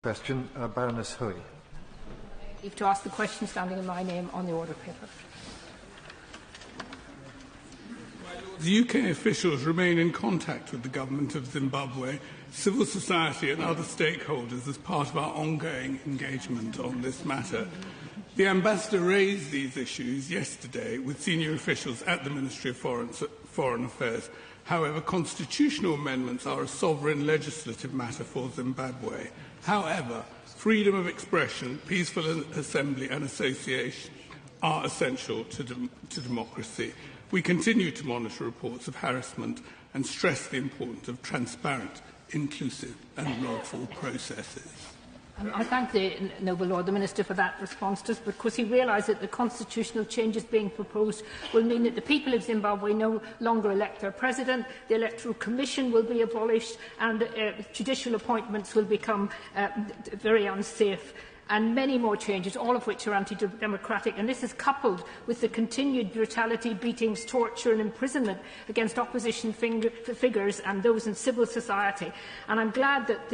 Question, Baroness Hui. To ask the question standing in my name on the order paper. The UK officials remain in contact with the government of Zimbabwe, civil society and other stakeholders as part of our ongoing engagement on this matter. The Ambassador raised these issues yesterday with senior officials at the Ministry of Foreign Affairs. However, constitutional amendments are a sovereign legislative matter for Zimbabwe. However, freedom of expression, peaceful assembly and association are essential to democracy. We continue to monitor reports of harassment and stress the importance of transparent, inclusive and lawful processes. I thank the Noble Lord, the Minister, for that response, just because he realised that the constitutional changes being proposed will mean that the people of Zimbabwe no longer elect their president, the Electoral Commission will be abolished, and judicial appointments will become very unsafe. And many more changes, all of which are anti-democratic. And this is coupled with the continued brutality, beatings, torture and imprisonment against opposition figures and those in civil society. And I'm glad that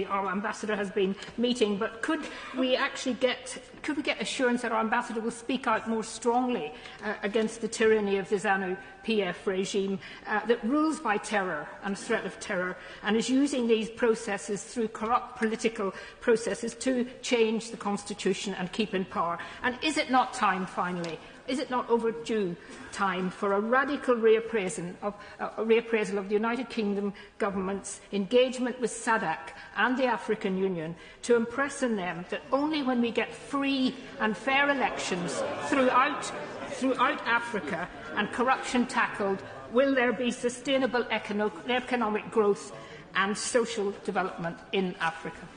our ambassador has been meeting, but could we get assurance that our ambassador will speak out more strongly against the tyranny of the ZANU-PF regime that rules by terror and threat of terror, and is using these processes through corrupt political processes to change the constitution and keep in power? And is it not time, finally, is it not overdue time for a radical reappraisal of the United Kingdom government's engagement with SADC and the African Union to impress on them that only when we get free and fair elections throughout Africa and corruption tackled will there be sustainable economic growth and social development in Africa?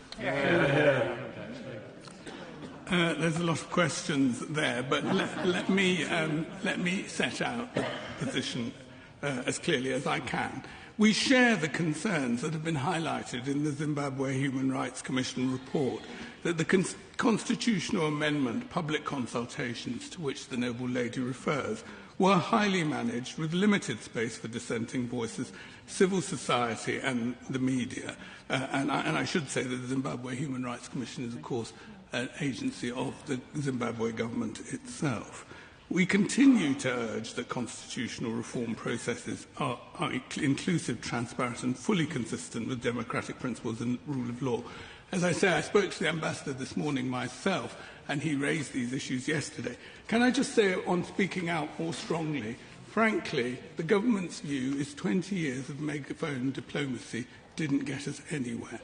There's a lot of questions there, but let me set out the position as clearly as I can. We share the concerns that have been highlighted in the Zimbabwe Human Rights Commission report that the constitutional amendment public consultations to which the Noble Lady refers were highly managed with limited space for dissenting voices, civil society and the media. And I should say that the Zimbabwe Human Rights Commission is, of course, an agency of the Zimbabwe government itself. We continue to urge that constitutional reform processes are inclusive, transparent and fully consistent with democratic principles and rule of law. As I say, I spoke to the Ambassador this morning myself, and he raised these issues yesterday. Can I just say, on speaking out more strongly, frankly, the government's view is 20 years of megaphone diplomacy didn't get us anywhere.